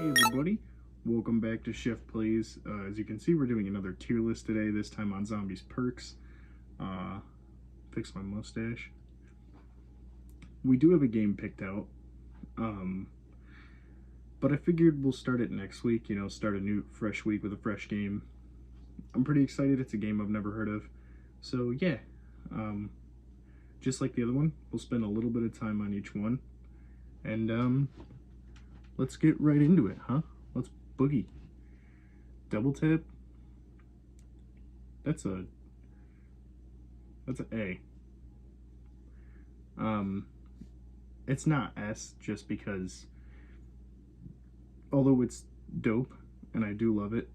Hey everybody, welcome back to SheffPlays. As you can see, we're doing another tier list today, this time on Zombies Perks. Fix my mustache. We do have a game picked out, but I figured we'll start it next week, start a new, fresh week with a fresh game. I'm pretty excited, it's a game I've never heard of. So yeah, just like the other one, we'll spend a little bit of time on each one. And let's get right into it, huh? Let's boogie. Double tip. That's an A. It's not S just because, although it's dope and I do love it,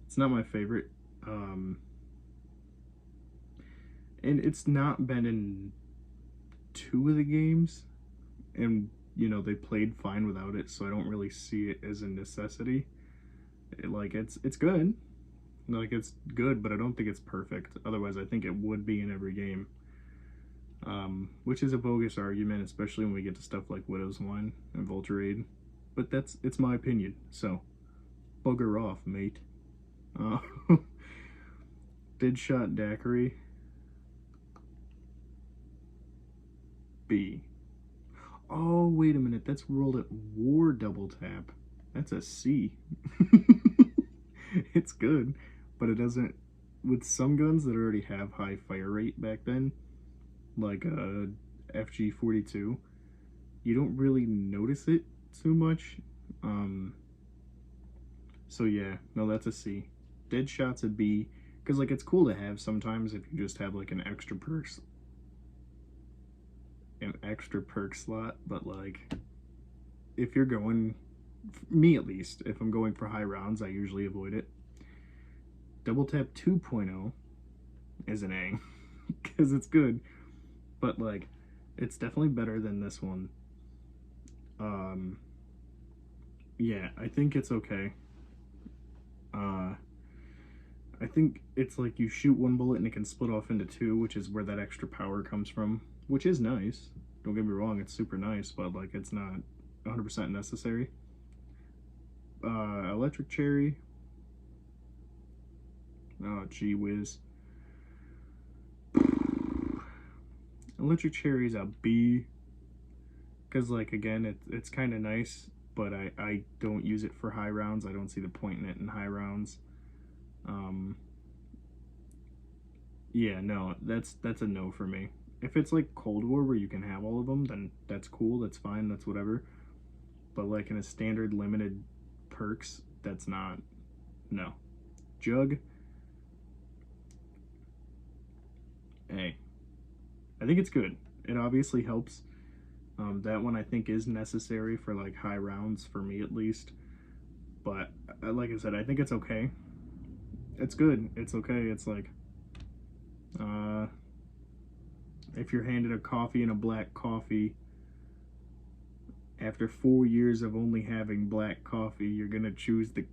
it's not my favorite. And it's not been in 2 of the games, and they played fine without it, so I don't really see it as a necessity. It's good. It's good, but I don't think it's perfect. Otherwise, I think it would be in every game. Which is a bogus argument, especially when we get to stuff like Widow's Wine and Vulture. But it's my opinion, so bugger off, mate. Deadshot Daiquiri. B. Oh, wait a minute, that's World at War Double Tap. That's a C. It's good, but it doesn't, with some guns that already have high fire rate back then, like a FG42, you don't really notice it too much. So yeah, no, that's a C. Deadshot's a B, because it's cool to have sometimes if you just have an extra perk slot, but if you're going, me at least, if I'm going for high rounds, I usually avoid it. Double Tap 2.0 is an A, because it's good, but it's definitely better than this one. Yeah, I think it's okay. I think it's you shoot one bullet and it can split off into 2, which is where that extra power comes from, which is nice. Don't get me wrong, it's super nice, but it's not 100% necessary. Electric Cherry. Oh, gee whiz. Electric Cherry's a B. Because, again, it's kind of nice, but I don't use it for high rounds. I don't see the point in it in high rounds. Yeah, no, that's a no for me. If it's Cold War where you can have all of them, then that's cool, that's fine, that's whatever. But in a standard limited perks, that's not, no. Jug. A. I think it's good. It obviously helps. That one I think is necessary for high rounds, for me at least. But like I said, I think it's okay. It's good. It's okay. It's if you're handed a coffee and a black coffee, after 4 years of only having black coffee, you're gonna choose the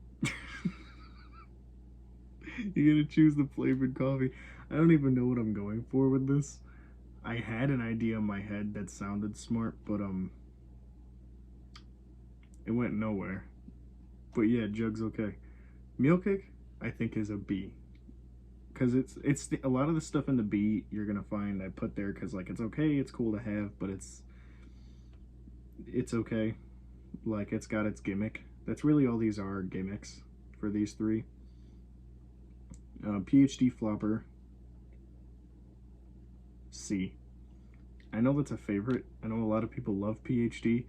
you're gonna choose the flavored coffee. I don't even know what I'm going for with this. I had an idea in my head that sounded smart, but it went nowhere. But yeah, Jug's okay. Meal Kick, I think, is a B. Because a lot of the stuff in the B you're gonna find I put there because it's okay, it's cool to have, but it's okay. It's got its gimmick. That's really all these are, gimmicks for these 3. PhD Flopper, C. I know that's a favorite. I know a lot of people love PhD,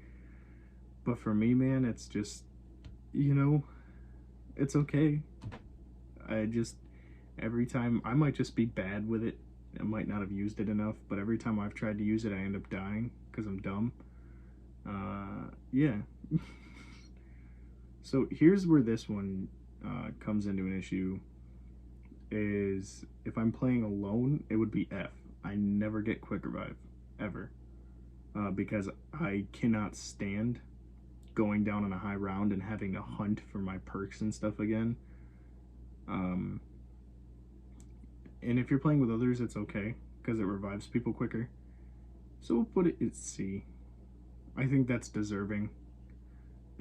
but for me, man, it's just, it's okay. Every time, I might just be bad with it. I might not have used it enough, but every time I've tried to use it, I end up dying because I'm dumb. Yeah. So here's where this one comes into an issue, is if I'm playing alone, it would be F. I never get quick revive, ever. Because I cannot stand going down on a high round and having to hunt for my perks and stuff again. And if you're playing with others, it's okay, because it revives people quicker. So we'll put it at C. I think that's deserving.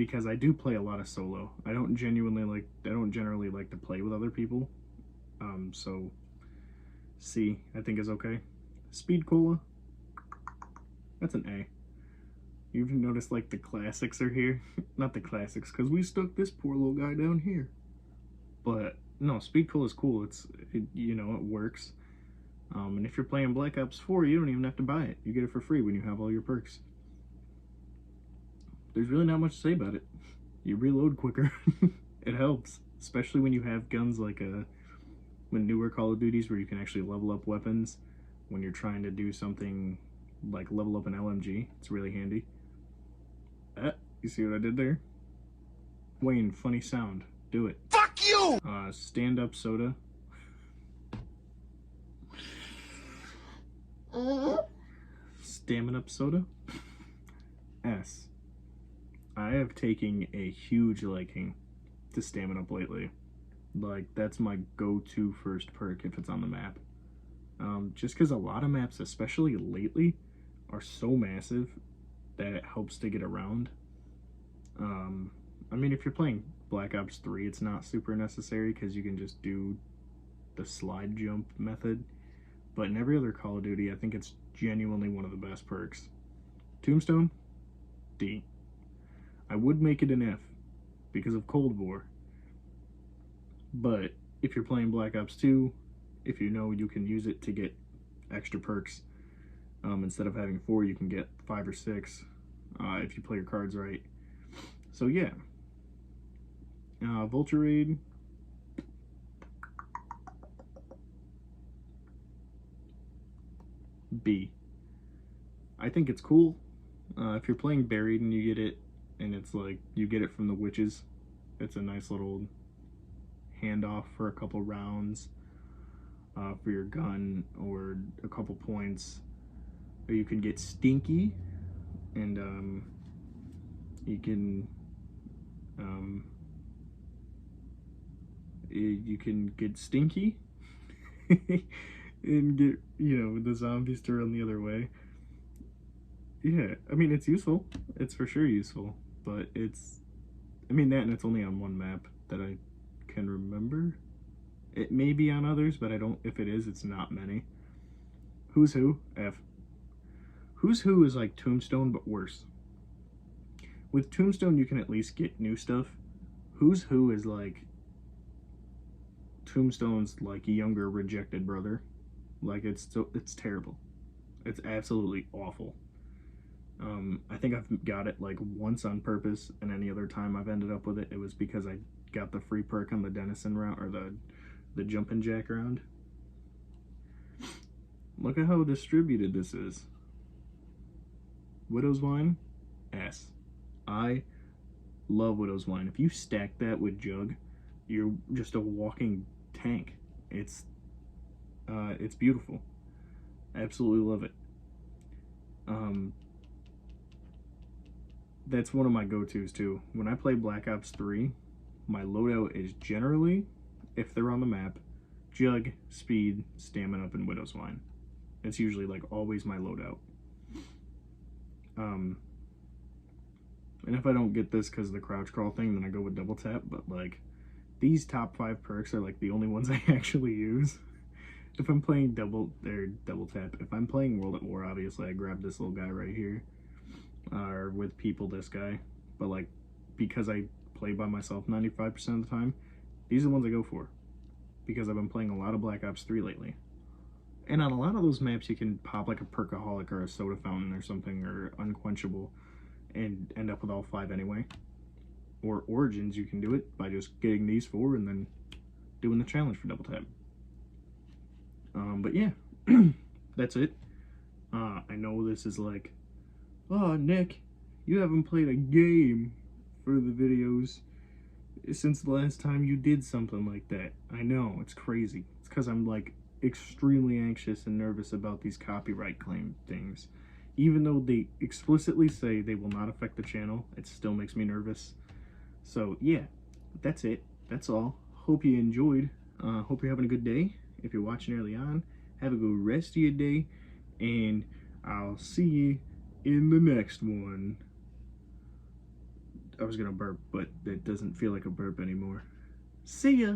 because I do play a lot of solo. I don't generally like to play with other people. So C, I think, is okay. Speed Cola, that's an A. You've noticed like the classics are here. Not the classics, because we stuck this poor little guy down here. But no, Speed Cola is cool. You know, it works. And if you're playing Black Ops 4, you don't even have to buy it. You get it for free when you have all your perks. There's really not much to say about it. You reload quicker. It helps, especially when you have guns like when newer Call of Duties where you can actually level up weapons when you're trying to do something like level up an LMG. It's really handy. You see what I did there? Wayne, funny sound. Do it. Fuck you! Stand up soda. Stamina up soda. S. I have taken a huge liking to Stamina up lately. Like, that's my go-to first perk if it's on the map. Just because a lot of maps, especially lately, are so massive that it helps to get around. I mean, if you're playing Black Ops 3, it's not super necessary because you can just do the slide jump method. But in every other Call of Duty, I think it's genuinely one of the best perks. Tombstone, D. I would make it an F because of Cold War. But if you're playing Black Ops 2, if you know you can use it to get extra perks, instead of having 4, you can get 5 or 6 if you play your cards right. So yeah. Vulture Raid. B. I think it's cool. If you're playing Buried and you get it, and it's like, you get it from the witches, it's a nice little handoff for a couple rounds for your gun, or a couple points. Or you can get Stinky, and you can get Stinky and get, you know, the zombies to run the other way. Yeah, I mean, it's useful. It's for sure useful, but I mean, that, and it's only on one map that I can remember. It may be on others, but if it is, it's not many. Who's Who? F. Who's Who is like Tombstone, but worse. With Tombstone, you can at least get new stuff. Who's Who is like Tombstone's like younger rejected brother. Like, it's terrible. It's absolutely awful. I think I've got it like once on purpose, and any other time I've ended up with it, it was because I got the free perk on the Denison round, or the jumpin' jack round. Look at how distributed this is. Widow's Wine, S. I love Widow's Wine. If you stack that with Jug, you're just a walking tank. It's beautiful. I absolutely love it. That's one of my go-tos too. When I play Black Ops 3, my loadout is generally, if they're on the map, Jug, Speed, Stamina Up, and Widow's Wine. It's usually like always my loadout. And if I don't get this because of the crouch crawl thing, then I go with Double Tap. But like, these top 5 perks are like the only ones I actually use. If I'm playing Double Tap. If I'm playing World at War, obviously I grab this little guy right here. Or with people, this guy. But like, because I play by myself 95% of the time, these are the ones I go for. Because I've been playing a lot of Black Ops 3 lately. And on a lot of those maps, you can pop like a Perkaholic or a Soda Fountain or something, or Unquenchable, and end up with all 5 anyway. Or Origins, you can do it by just getting these 4 and then doing the challenge for Double Tap. But yeah, that's it. I know this is like, oh, Nick, you haven't played a game for the videos since the last time you did something like that. I know, it's crazy. It's because I'm like extremely anxious and nervous about these copyright claim things. Even though they explicitly say they will not affect the channel, it still makes me nervous. So yeah, that's it. That's all. Hope you enjoyed. Hope you're having a good day. If you're watching early on, have a good rest of your day, and I'll see you in the next one. I was gonna burp, but it doesn't feel like a burp anymore. See ya!